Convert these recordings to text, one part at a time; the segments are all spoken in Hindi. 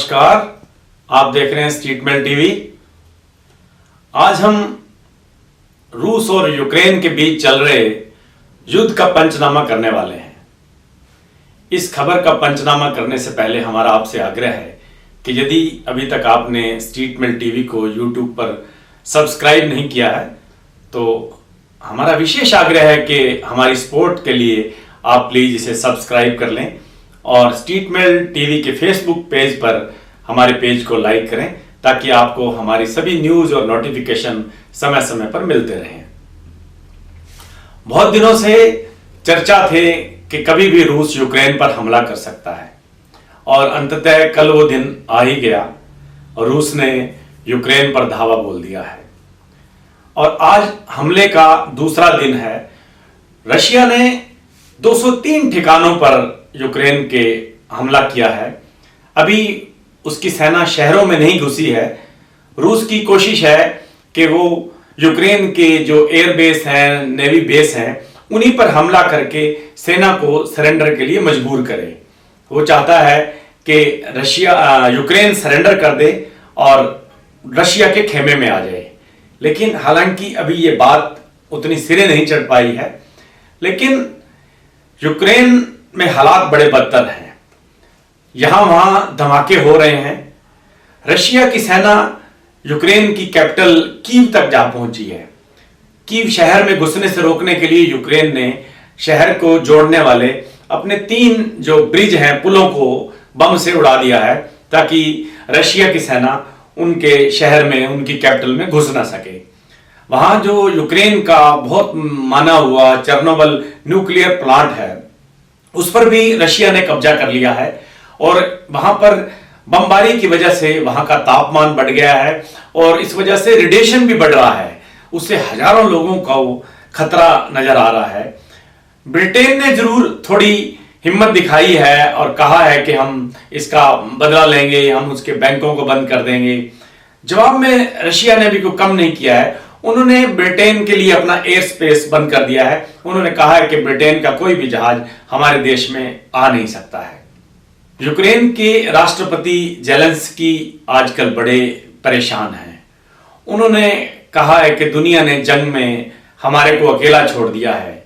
नमस्कार, आप देख रहे हैं स्टेटमेंट टीवी। आज हम रूस और यूक्रेन के बीच चल रहे युद्ध का पंचनामा करने वाले हैं। इस खबर का पंचनामा करने से पहले हमारा आपसे आग्रह है कि यदि अभी तक आपने स्टेटमेंट टीवी को यूट्यूब पर सब्सक्राइब नहीं किया है तो हमारा विशेष आग्रह है कि हमारी सपोर्ट के लिए आप प्लीज इसे सब्सक्राइब कर लें और स्टेटमेंट टीवी के फेसबुक पेज पर हमारे पेज को लाइक करें ताकि आपको हमारी सभी न्यूज और नोटिफिकेशन समय समय पर मिलते रहें। बहुत दिनों से चर्चा थे कि कभी भी रूस यूक्रेन पर हमला कर सकता है और अंततः कल वो दिन आ ही गया और रूस ने यूक्रेन पर धावा बोल दिया है और आज हमले का दूसरा दिन है। रशिया ने 203 ठिकानों पर यूक्रेन के हमला किया है। अभी उसकी सेना शहरों में नहीं घुसी है। रूस की कोशिश है कि वो यूक्रेन के जो एयर बेस हैं, नेवी बेस हैं, उन्हीं पर हमला करके सेना को सरेंडर के लिए मजबूर करे। वो चाहता है कि यूक्रेन सरेंडर कर दे और रशिया के खेमे में आ जाए। लेकिन हालांकि अभी ये बात उतनी सिरे नहीं चढ़ पाई है। लेकिन यूक्रेन में हालात बड़े बदतर हैं। यहां वहां धमाके हो रहे हैं। रशिया की सेना यूक्रेन की कैपिटल कीव तक जा पहुंची है। कीव शहर में घुसने से रोकने के लिए यूक्रेन ने शहर को जोड़ने वाले अपने 3 जो ब्रिज हैं, पुलों को बम से उड़ा दिया है ताकि रशिया की सेना उनके शहर में, उनकी कैपिटल में घुस ना सके। वहां जो यूक्रेन का बहुत माना हुआ चेर्नोबिल न्यूक्लियर प्लांट है, उस पर भी रशिया ने कब्जा कर लिया है और वहां पर बमबारी की वजह से वहां का तापमान बढ़ गया है और इस वजह से रेडिएशन भी बढ़ रहा है। उससे हजारों लोगों का खतरा नजर आ रहा है। ब्रिटेन ने जरूर थोड़ी हिम्मत दिखाई है और कहा है कि हम इसका बदला लेंगे, हम उसके बैंकों को बंद कर देंगे। जवाब में रशिया ने भी कोई कम नहीं किया है। उन्होंने ब्रिटेन के लिए अपना एयर स्पेस बंद कर दिया है। उन्होंने कहा है कि ब्रिटेन का कोई भी जहाज हमारे देश में आ नहीं सकता है। यूक्रेन के राष्ट्रपति जेलेंस्की आजकल बड़े परेशान हैं। उन्होंने कहा है कि दुनिया ने जंग में हमारे को अकेला छोड़ दिया है।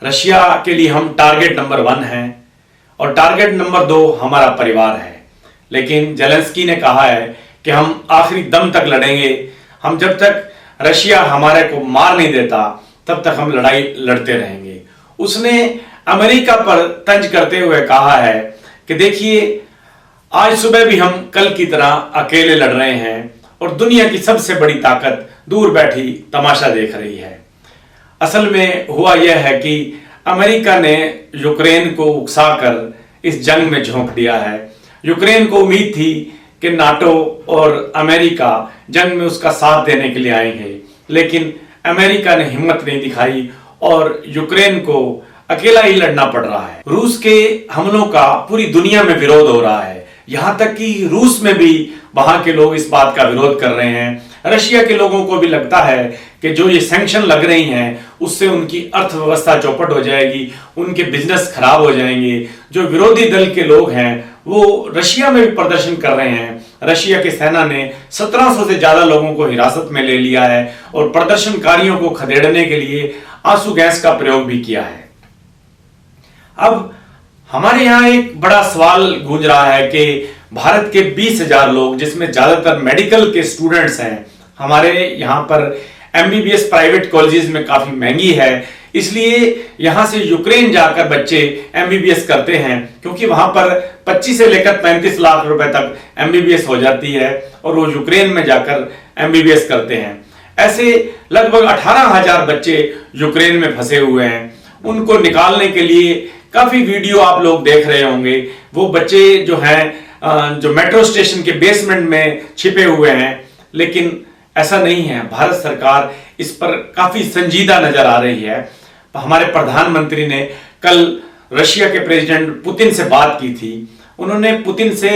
रशिया के लिए हम टारगेट नंबर 1 हैं और टारगेट नंबर 2 हमारा परिवार है। लेकिन जेलेंस्की ने कहा है कि हम आखिरी दम तक लड़ेंगे। हम जब तक रशिया हमारे को मार नहीं देता तब तक हम लड़ाई लड़ते रहेंगे। उसने अमेरिका पर तंज करते हुए कहा है कि देखिए, आज सुबह भी हम कल की तरह अकेले लड़ रहे हैं और दुनिया की सबसे बड़ी ताकत दूर बैठी तमाशा देख रही है। असल में हुआ यह है कि अमेरिका ने यूक्रेन को उकसाकर इस जंग में झोंक दिया है। यूक्रेन को उम्मीद थी कि नाटो और अमेरिका जंग में उसका साथ देने के लिए आएंगे, लेकिन अमेरिका ने हिम्मत नहीं दिखाई और यूक्रेन को अकेला ही लड़ना पड़ रहा है। रूस के हमलों का पूरी दुनिया में विरोध हो रहा है। यहां तक कि रूस में भी वहां के लोग इस बात का विरोध कर रहे हैं। रशिया के लोगों को भी लगता है कि जो ये सैंक्शन लग रही हैं उससे उनकी अर्थव्यवस्था चौपट हो जाएगी, उनके बिजनेस खराब हो जाएंगे। जो विरोधी दल के लोग हैं वो रशिया में भी प्रदर्शन कर रहे हैं। रशिया की सेना ने 1700 से ज्यादा लोगों को हिरासत में ले लिया है और प्रदर्शनकारियों को खदेड़ने के लिए आंसू गैस का प्रयोग भी किया है। अब हमारे यहाँ एक बड़ा सवाल गूंज रहा है कि भारत के 20,000 लोग, जिसमें ज्यादातर मेडिकल के स्टूडेंट्स हैं, हमारे यहाँ पर एमबीबीएस प्राइवेट कॉलेजेस में काफी महंगी है, इसलिए यहां से यूक्रेन जाकर बच्चे एमबीबीएस करते हैं क्योंकि वहां पर 25 से लेकर 35 लाख रुपए तक एमबीबीएस हो जाती है और वो यूक्रेन में जाकर एमबीबीएस करते हैं। ऐसे लगभग 18,000 बच्चे यूक्रेन में फंसे हुए हैं। उनको निकालने के लिए काफी वीडियो आप लोग देख रहे होंगे। वो बच्चे जो हैं जो मेट्रो स्टेशन के बेसमेंट में छिपे हुए हैं, लेकिन ऐसा नहीं है। भारत सरकार इस पर काफी संजीदा नजर आ रही है। हमारे प्रधानमंत्री ने कल रशिया के प्रेसिडेंट पुतिन से बात की थी। उन्होंने पुतिन से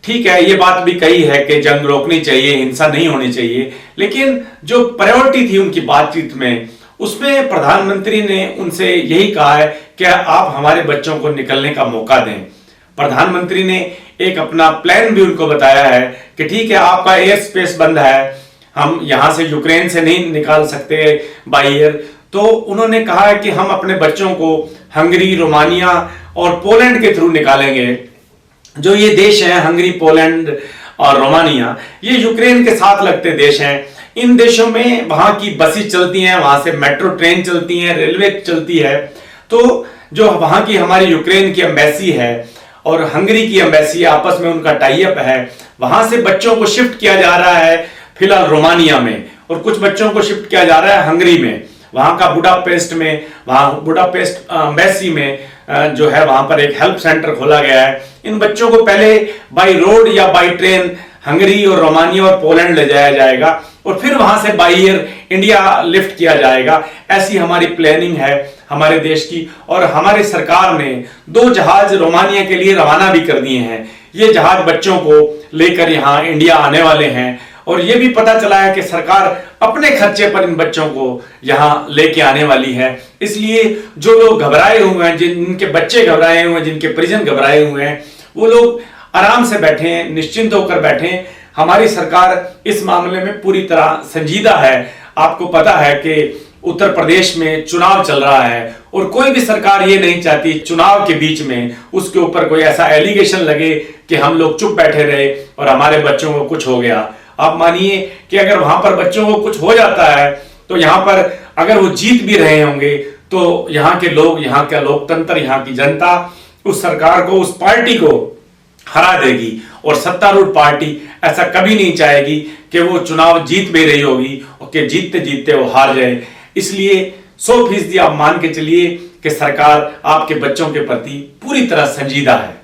ठीक है ये बात भी कही है कि जंग रोकनी चाहिए, हिंसा नहीं होनी चाहिए, लेकिन जो प्रायोरिटी थी उनकी बातचीत में, उसमें प्रधानमंत्री ने उनसे यही कहा है कि आप हमारे बच्चों को निकलने का मौका दें। प्रधानमंत्री ने एक अपना प्लान भी उनको बताया है कि ठीक है, आपका एयर स्पेस बंद है, हम यहां से यूक्रेन से नहीं निकाल सकते बाई एयर, तो उन्होंने कहा है कि हम अपने बच्चों को हंगरी, रोमानिया और पोलैंड के थ्रू निकालेंगे। जो ये देश हैं हंगरी, पोलैंड और रोमानिया, ये यूक्रेन के साथ लगते देश हैं। इन देशों में वहां की बसें चलती हैं, वहां से मेट्रो ट्रेन चलती हैं, रेलवे चलती है। तो जो वहां की हमारी यूक्रेन की एम्बेसी है और हंगरी की एम्बेसी, आपस में उनका टाई अप है। वहां से बच्चों को शिफ्ट किया जा रहा है फिलहाल रोमानिया में, और कुछ बच्चों को शिफ्ट किया जा रहा है हंगरी में। वहां का बुडापेस्ट में, वहां बुडापेस्ट एम्बेसी में जो है वहां पर एक हेल्प सेंटर खोला गया है। इन बच्चों को पहले बाई रोड या बाई ट्रेन हंगरी और रोमानिया और पोलैंड ले जाया जाएगा और फिर वहां से बाई एयर इंडिया लिफ्ट किया जाएगा। ऐसी हमारी प्लानिंग है हमारे देश की, और हमारी सरकार ने 2 जहाज रोमानिया के लिए रवाना भी कर दिए हैं। ये जहाज बच्चों को लेकर यहाँ इंडिया आने वाले हैं, और ये भी पता चला है कि सरकार अपने खर्चे पर इन बच्चों को यहाँ लेके आने वाली है। इसलिए जो लोग घबराए हुए हैं, जिनके बच्चे घबराए हुए हैं, जिनके परिजन घबराए हुए हैं, वो लोग आराम से बैठे, निश्चिंत होकर बैठे। हमारी सरकार इस मामले में पूरी तरह संजीदा है। आपको पता है कि उत्तर प्रदेश में चुनाव चल रहा है, और कोई भी सरकार ये नहीं चाहती चुनाव के बीच में उसके ऊपर कोई ऐसा एलिगेशन लगे कि हम लोग चुप बैठे रहे और हमारे बच्चों को कुछ हो गया। आप मानिए कि अगर वहां पर बच्चों को कुछ हो जाता है तो यहाँ पर अगर वो जीत भी रहे होंगे तो यहाँ के लोग, यहाँ का लोकतंत्र, यहाँ की जनता उस सरकार को, उस पार्टी को हरा देगी, और सत्तारूढ़ पार्टी ऐसा कभी नहीं चाहेगी कि वो चुनाव जीत भी रही होगी और कि जीतते जीतते वो हार जाए। इसलिए 100% आप मान के चलिए कि सरकार आपके बच्चों के प्रति पूरी तरह संजीदा है।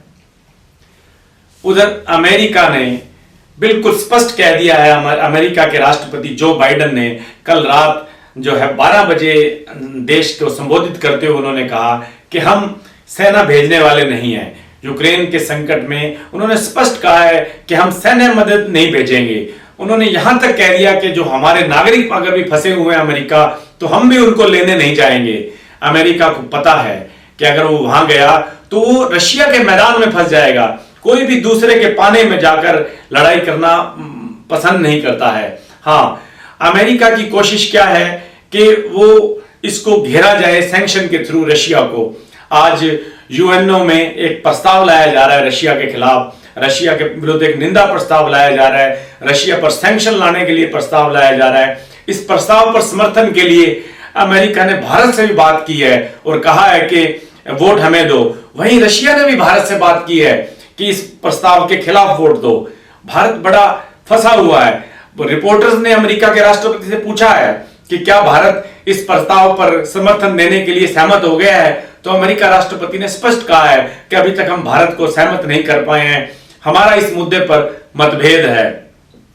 उधर अमेरिका ने बिल्कुल स्पष्ट कह दिया है, अमेरिका के राष्ट्रपति जो बाइडेन ने कल रात जो है 12 बजे देश को संबोधित करते हुए उन्होंने कहा कि हम सेना भेजने वाले नहीं हैं यूक्रेन के संकट में। उन्होंने स्पष्ट कहा है कि हम सैन्य मदद नहीं भेजेंगे। उन्होंने यहां तक कह दिया कि जो हमारे नागरिक अगर भी फंसे हुए हैं अमेरिका, तो हम भी उनको लेने नहीं जाएंगे। अमेरिका को पता है कि अगर वो वहां गया तो वो रशिया के मैदान में फंस जाएगा। कोई भी दूसरे के पाने में जाकर लड़ाई करना पसंद नहीं करता है। हाँ, अमेरिका की कोशिश क्या है कि वो इसको घेरा जाए सैंक्शन के थ्रू रशिया को। आज यूएनओ में एक प्रस्ताव लाया जा रहा है रशिया के खिलाफ, रशिया के विरुद्ध एक निंदा प्रस्ताव लाया जा रहा है, रशिया पर सैंक्शन लाने के लिए प्रस्ताव लाया जा रहा है। इस प्रस्ताव पर समर्थन के लिए अमेरिका ने भारत से भी बात की है और कहा है कि वोट हमें दो। वहीं रशिया ने भी भारत से बात की है कि इस प्रस्ताव के खिलाफ वोट दो। भारत बड़ा फंसा हुआ है। रिपोर्टर्स ने अमेरिका के राष्ट्रपति से पूछा है कि क्या भारत इस प्रस्ताव पर समर्थन देने के लिए सहमत हो गया है, तो अमेरिका राष्ट्रपति ने स्पष्ट कहा है कि अभी तक हम भारत को सहमत नहीं कर पाए हैं, हमारा इस मुद्दे पर मतभेद है।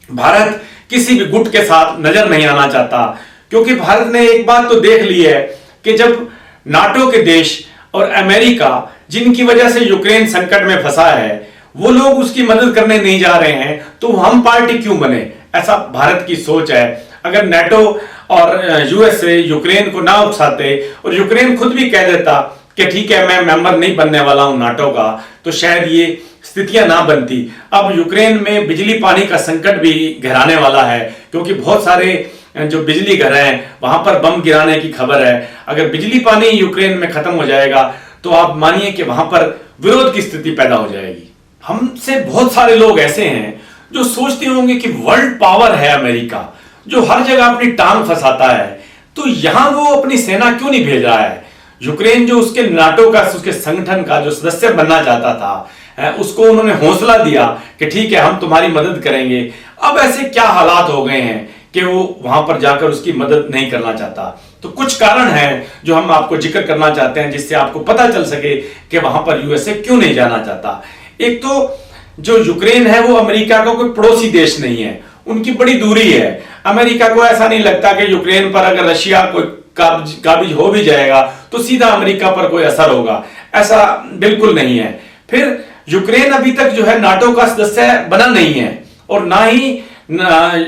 भारत किसी भी गुट के साथ नजर नहीं आना चाहता, क्योंकि भारत ने एक बात तो देख ली है कि जब नाटो के देश और अमेरिका, जिनकी वजह से यूक्रेन संकट में फंसा है, वो लोग उसकी मदद करने नहीं जा रहे हैं, तो हम पार्टी क्यों बने, ऐसा भारत की सोच है। अगर नाटो और यूएसए यूक्रेन को ना उकसाते और यूक्रेन खुद भी कह देता कि ठीक है मैं मेंबर नहीं बनने वाला हूं नाटो का, तो शायद ये स्थितियां ना बनती। अब यूक्रेन में बिजली पानी का संकट भी गहराने वाला है, क्योंकि बहुत सारे जो बिजली घर हैं वहां पर बम गिराने की खबर है। अगर बिजली पानी यूक्रेन में खत्म हो जाएगा तो आप मानिए कि वहां पर विरोध की स्थिति पैदा हो जाएगी। हमसे बहुत सारे लोग ऐसे हैं जो सोचते होंगे कि वर्ल्ड पावर है अमेरिका, जो हर जगह अपनी टांग फंसाता है, तो यहां वो अपनी सेना क्यों नहीं भेज रहा है। यूक्रेन जो उसके नाटो का, उसके संगठन का जो सदस्य बनना चाहता था, उसको उन्होंने हौसला दिया कि ठीक है हम तुम्हारी मदद करेंगे। अब ऐसे क्या हालात हो गए हैं कि वो वहां पर जाकर उसकी मदद नहीं करना चाहता। तो कुछ कारण हैं जो हम आपको जिक्र करना चाहते हैं, जिससे आपको पता चल सके कि वहां पर यूएसए क्यों नहीं जाना चाहता। एक तो जो यूक्रेन है वो अमेरिका का कोई पड़ोसी देश नहीं है, उनकी बड़ी दूरी है। अमेरिका को ऐसा नहीं लगता कि यूक्रेन पर अगर रशिया कोई काबिज हो भी जाएगा तो सीधा अमेरिका पर कोई असर होगा, ऐसा बिल्कुल नहीं है। फिर यूक्रेन अभी तक जो है नाटो का सदस्य बना नहीं है, और ना ही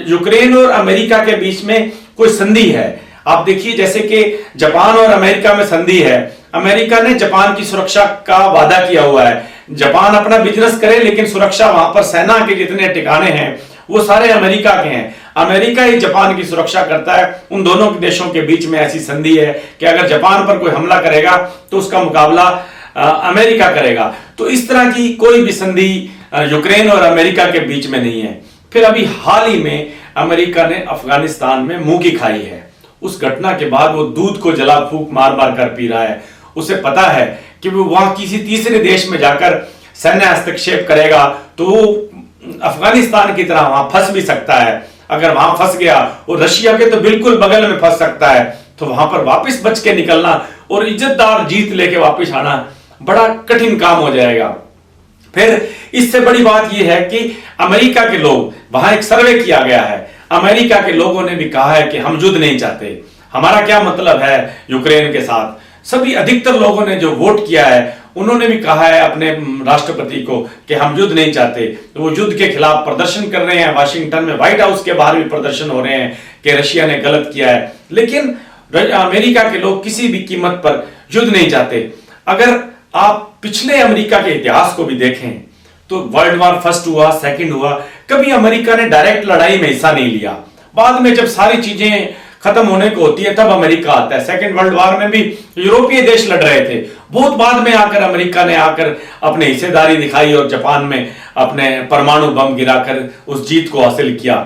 यूक्रेन और अमेरिका के बीच में कोई संधि है। आप देखिए जैसे कि जापान और अमेरिका में संधि है, अमेरिका ने जापान की सुरक्षा का वादा किया हुआ है, जापान अपना बिजनेस करे, लेकिन सुरक्षा वहां पर सेना के जितने ठिकाने हैं वो सारे अमेरिका के हैं। अमेरिका ही जापान की सुरक्षा करता है। उन दोनों देशों के बीच में ऐसी संधि है कि अगर जापान पर कोई हमला करेगा तो उसका मुकाबला अमेरिका करेगा। तो इस तरह की कोई भी संधि यूक्रेन और अमेरिका के बीच में नहीं है। फिर अभी हाल ही में अमेरिका ने अफगानिस्तान में मुंह की खाई है। उस घटना के बाद वो दूध को जला फूंक मार मार कर पी रहा है। उसे पता है कि वो वहां किसी तीसरे देश में जाकर सैन्य हस्तक्षेप करेगा तो वो अफगानिस्तान की तरह वहां फंस भी सकता है। अगर वहां फंस गया और रशिया के तो बिल्कुल बगल में फंस सकता है, तो वहां पर वापस बच के निकलना और इज्जतदार जीत लेके वापस आना बड़ा कठिन काम हो जाएगा। फिर इससे बड़ी बात यह है कि अमेरिका के लोग, वहां एक सर्वे किया गया है, अमेरिका के लोगों ने भी कहा है कि हम युद्ध नहीं चाहते, हमारा क्या मतलब है यूक्रेन के साथ। सभी अधिकतर लोगों ने जो वोट किया है उन्होंने भी कहा है अपने राष्ट्रपति को कि हम युद्ध नहीं चाहते। तो वो युद्ध के खिलाफ प्रदर्शन कर रहे हैं। वाशिंगटन में व्हाइट हाउस के बाहर भी प्रदर्शन हो रहे हैं कि रशिया ने गलत किया है। लेकिन अमेरिका के लोग किसी भी कीमत पर युद्ध नहीं चाहते। अगर आप पिछले अमेरिका के इतिहास को भी देखें तो वर्ल्ड वॉर फर्स्ट हुआ, सेकंड हुआ, कभी अमेरिका ने डायरेक्ट लड़ाई में हिस्सा नहीं लिया। बाद में जब सारी चीजें खत्म होने को होती है तब अमेरिका आता है। सेकंड वर्ल्ड वॉर में भी यूरोपीय देश लड़ रहे थे। बहुत बाद में आकर अमेरिका ने आकर अपने हिस्सेदारी दिखाई और जापान में अपने परमाणु बम गिराकर उस जीत को हासिल किया।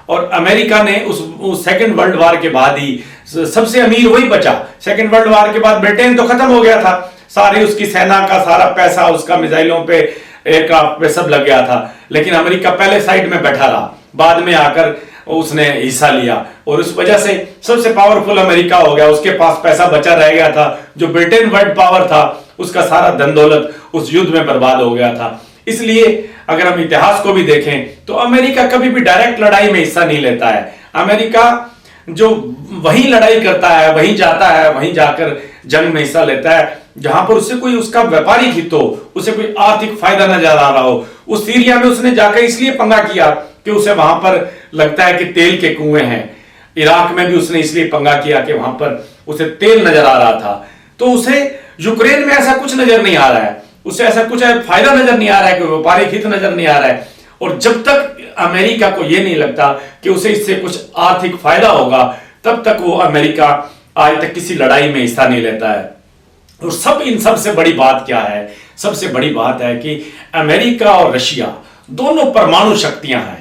और अमेरिका ने उस सेकंड वर्ल्ड वॉर के बाद ही सबसे अमीर वही बचा। सेकंड वर्ल्ड वॉर के बाद ब्रिटेन तो खत्म हो गया था, सारी उसकी सेना का सारा पैसा उसका मिसाइलों पे, एयरक्राफ्ट पे सब लग गया था। लेकिन अमेरिका पहले साइड में बैठा रहा, बाद में आकर उसने हिस्सा लिया और उस वजह से सबसे पावरफुल अमेरिका हो गया। उसके पास पैसा बचा रह गया था। जो ब्रिटेन वर्ल्ड पावर था उसका सारा धन दौलत उस युद्ध में बर्बाद हो गया था। इसलिए अगर हम इतिहास को भी देखें तो अमेरिका कभी भी डायरेक्ट लड़ाई में हिस्सा नहीं लेता है। अमेरिका जो वही लड़ाई करता है, वहीं जाता है, वहीं जाकर जंग में हिस्सा लेता है जहां पर उससे कोई उसका व्यापारिक हित हो, उसे कोई आर्थिक फायदा नजर आ रहा हो। उस सीरिया में उसने जाकर इसलिए पंगा किया कि उसे वहां पर लगता है कि तेल के कुएं हैं। इराक में भी उसने इसलिए पंगा किया कि वहां पर उसे तेल नजर आ रहा था। तो उसे यूक्रेन में ऐसा कुछ नजर नहीं आ रहा है, उसे ऐसा कुछ फायदा नजर नहीं आ रहा है, कोई व्यापारिक हित नजर नहीं आ रहा है। और जब तक अमेरिका को यह नहीं लगता कि उसे इससे कुछ आर्थिक फायदा होगा, तब तक वो अमेरिका आज तक किसी लड़ाई में हिस्सा नहीं लेता है। और इन सबसे बड़ी बात क्या है? सबसे बड़ी बात है कि अमेरिका और रशिया दोनों परमाणु शक्तियां हैं।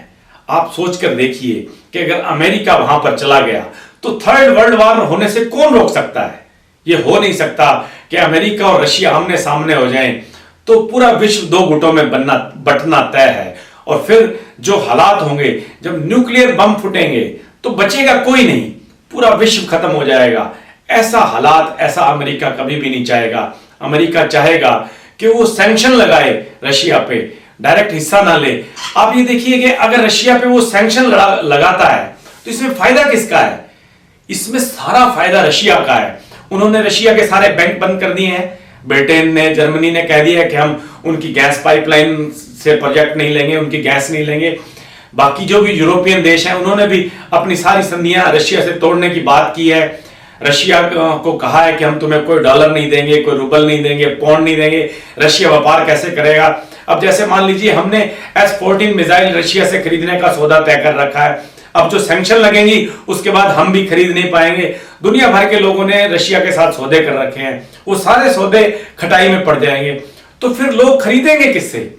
आप सोचकर देखिए कि अगर अमेरिका वहां पर चला गया तो थर्ड वर्ल्ड वॉर होने से कौन रोक सकता है? यह हो नहीं सकता कि अमेरिका और रशिया आमने सामने हो जाएं तो पूरा विश्व दो गुटों में बंटना तय है। और फिर जो हालात होंगे, जब न्यूक्लियर बम फूटेंगे तो बचेगा कोई नहीं, पूरा विश्व खत्म हो जाएगा। ऐसा हालात, ऐसा अमेरिका कभी भी नहीं चाहेगा। अमेरिका चाहेगा कि वो सैंक्शन लगाए रशिया पे, डायरेक्ट हिस्सा ना ले। आप ये देखिए कि अगर रशिया पे वो सैंक्शन लगाता है तो इसमें फायदा किसका है? इसमें सारा फायदा रशिया का है। उन्होंने रशिया के सारे बैंक बंद कर दिए हैं। ब्रिटेन ने, जर्मनी ने कह दिया कि हम उनकी गैस पाइपलाइन से प्रोजेक्ट नहीं लेंगे, उनकी गैस नहीं लेंगे। बाकी जो भी यूरोपियन देश हैं उन्होंने भी अपनी सारी संधियां रशिया से तोड़ने की बात की है। रशिया को कहा है कि हम तुम्हें कोई डॉलर नहीं देंगे, कोई रूबल नहीं देंगे, पौंड नहीं देंगे। रशिया व्यापार कैसे करेगा? अब जैसे मान लीजिए हमने S-14 मिसाइल रशिया से खरीदने का सौदा तय कर रखा है। अब जो सैंक्शन लगेंगी उसके बाद हम भी खरीद नहीं पाएंगे। दुनिया भर के लोगों ने रशिया के साथ सौदे कर रखे हैं, वो सारे सौदे खटाई में पड़ जाएंगे। तो फिर लोग खरीदेंगे किससे?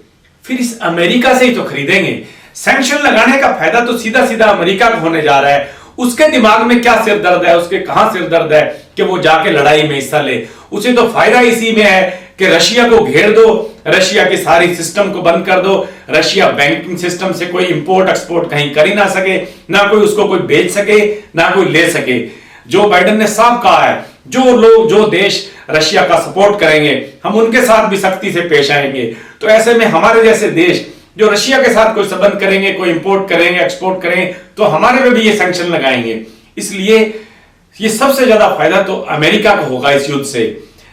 फिर इस अमेरिका से ही तो खरीदेंगे। सैंक्शन लगाने का फायदा तो सीधा सीधा अमेरिका को होने जा रहा है। उसके दिमाग में क्या सिर दर्द है, उसके कहां सिर दर्द है कि वो जाके लड़ाई में हिस्सा ले? उसे तो फायदा इसी में है कि रशिया को घेर दो, रशिया की सारी सिस्टम को बंद कर दो। रशिया बैंकिंग सिस्टम से कोई इंपोर्ट एक्सपोर्ट कहीं कर ही ना सके, ना कोई उसको कोई बेच सके, ना कोई ले सके। जो बाइडेन ने साफ कहा है, जो देश रशिया का सपोर्ट करेंगे हम उनके साथ भी सख्ती से पेश आएंगे। तो ऐसे में हमारे जैसे देश जो रशिया के साथ कोई संबंध करेंगे, कोई इंपोर्ट करेंगे, एक्सपोर्ट करेंगे, तो हमारे पे भी ये सैंक्शन लगाएंगे। इसलिए ये सबसे ज्यादा फायदा तो अमेरिका को होगा इस युद्ध से।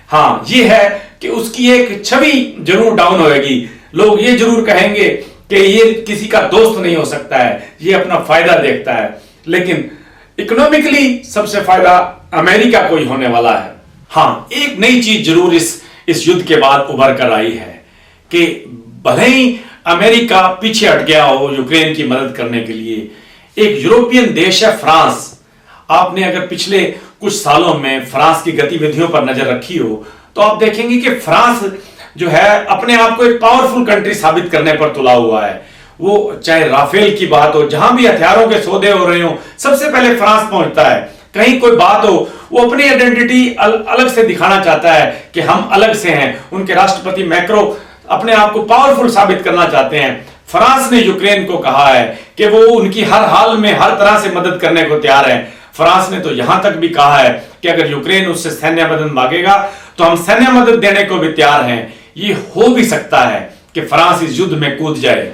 हाँ, ये है कि उसकी एक छवि जरूर डाउन होगी। लोग ये जरूर कहेंगे कि ये किसी का दोस्त नहीं हो सकता है, ये अपना फायदा देखता है। लेकिन इकोनॉमिकली सबसे फायदा अमेरिका को ही होने वाला है। हाँ, एक नई चीज जरूर इस युद्ध के बाद उभर कर आई है कि भले ही अमेरिका पीछे हट गया हो यूक्रेन की मदद करने के लिए, एक यूरोपियन देश है फ्रांस। आपने अगर पिछले कुछ सालों में फ्रांस की गतिविधियों पर नजर रखी हो तो आप देखेंगे कि फ्रांस जो है अपने आप को एक पावरफुल कंट्री साबित करने पर तुला हुआ है। वो चाहे राफेल की बात हो, जहां भी हथियारों के सौदे हो रहे हो, सबसे पहले फ्रांस पहुंचता है। कहीं कोई बात हो, वो अपनी आइडेंटिटी अलग से दिखाना चाहता है कि हम अलग से हैं। उनके राष्ट्रपति मैक्रो अपने आप को पावरफुल साबित करना चाहते हैं। फ्रांस ने यूक्रेन को कहा है कि वो उनकी हर हाल में हर तरह से मदद करने को तैयार है। फ्रांस ने तो यहां तक भी कहा है कि अगर यूक्रेन उससे सैन्य मदद मांगेगा तो हम सैन्य मदद देने को भी तैयार हैं। ये हो भी सकता है कि फ्रांस इस युद्ध में कूद जाए।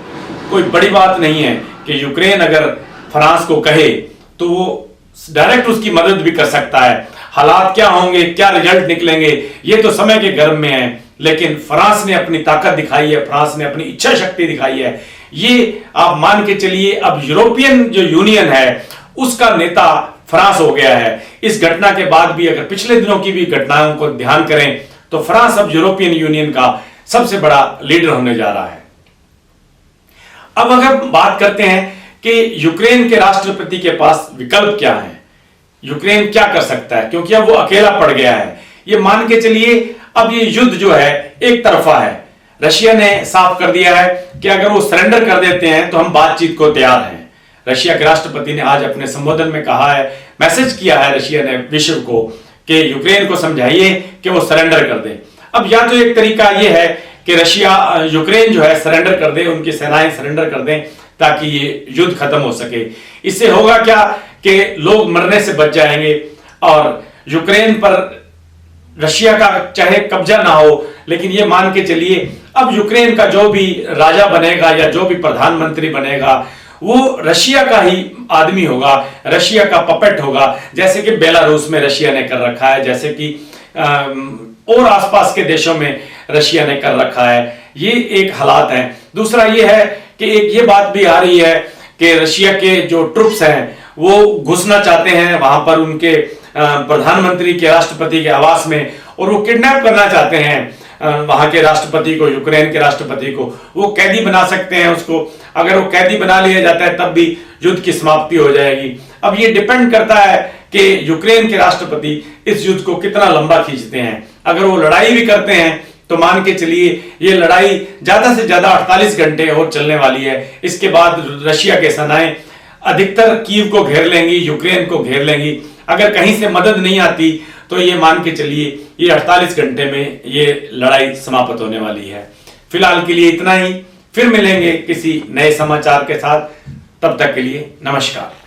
कोई बड़ी बात नहीं है कि यूक्रेन अगर फ्रांस को कहे तो वो डायरेक्ट उसकी मदद भी कर सकता है। हालात क्या होंगे, क्या रिजल्ट निकलेंगे, ये तो समय के गर्भ में है। लेकिन फ्रांस ने अपनी ताकत दिखाई है, फ्रांस ने अपनी इच्छा शक्ति दिखाई है। ये आप मान के चलिए अब यूरोपियन जो यूनियन है उसका नेता फ्रांस हो गया है। इस घटना के बाद भी अगर पिछले दिनों की भी घटनाओं को ध्यान करें तो फ्रांस अब यूरोपियन यूनियन का सबसे बड़ा लीडर होने जा रहा है। अब अगर बात करते हैं कि यूक्रेन के राष्ट्रपति के पास विकल्प क्या है, यूक्रेन क्या कर सकता है, क्योंकि अब वो अकेला पड़ गया है। ये मान के चलिए अब ये युद्ध जो है एक तरफा है। रशिया ने साफ कर दिया है कि अगर वो सरेंडर कर देते हैं तो हम बातचीत को तैयार हैं। रशिया के राष्ट्रपति ने आज अपने संबोधन में कहा है, मैसेज किया है रशिया ने विश्व को कि यूक्रेन को समझाइए कि वो सरेंडर कर दे। अब या तो एक तरीका ये है कि रशिया यूक्रेन जो है सरेंडर कर दे, उनकी सेनाएं सरेंडर कर दें ताकि ये युद्ध खत्म हो सके। इससे होगा क्या कि लोग मरने से बच जाएंगे और यूक्रेन पर रशिया का चाहे कब्जा ना हो, लेकिन ये मान के चलिए अब यूक्रेन का जो भी राजा बनेगा या जो भी प्रधानमंत्री बनेगा वो रशिया का ही आदमी होगा, रशिया का पपेट होगा। जैसे कि बेलारूस में रशिया ने कर रखा है, जैसे कि और आसपास के देशों में रशिया ने कर रखा है। ये एक हालात है। दूसरा ये है कि एक ये बात भी आ रही है कि रशिया के जो ट्रुप्स हैं वो घुसना चाहते हैं वहां पर उनके प्रधानमंत्री के राष्ट्रपति के आवास में, और वो किडनैप करना चाहते हैं वहां के राष्ट्रपति को, यूक्रेन के राष्ट्रपति को। वो कैदी बना सकते हैं उसको। अगर वो कैदी बना लिया जाता है तब भी युद्ध की समाप्ति हो जाएगी। अब ये डिपेंड करता है कि यूक्रेन के राष्ट्रपति इस युद्ध को कितना लंबा खींचते हैं। अगर वो लड़ाई भी करते हैं तो मान के चलिए ये लड़ाई ज्यादा से ज्यादा 48 घंटे और चलने वाली है। इसके बाद रशिया के सेनाएं अधिकतर कीव को घेर लेंगी, यूक्रेन को घेर लेंगी। अगर कहीं से मदद नहीं आती तो ये मान के चलिए ये 48 घंटे में ये लड़ाई समाप्त होने वाली है। फिलहाल के लिए इतना ही, फिर मिलेंगे किसी नए समाचार के साथ। तब तक के लिए नमस्कार।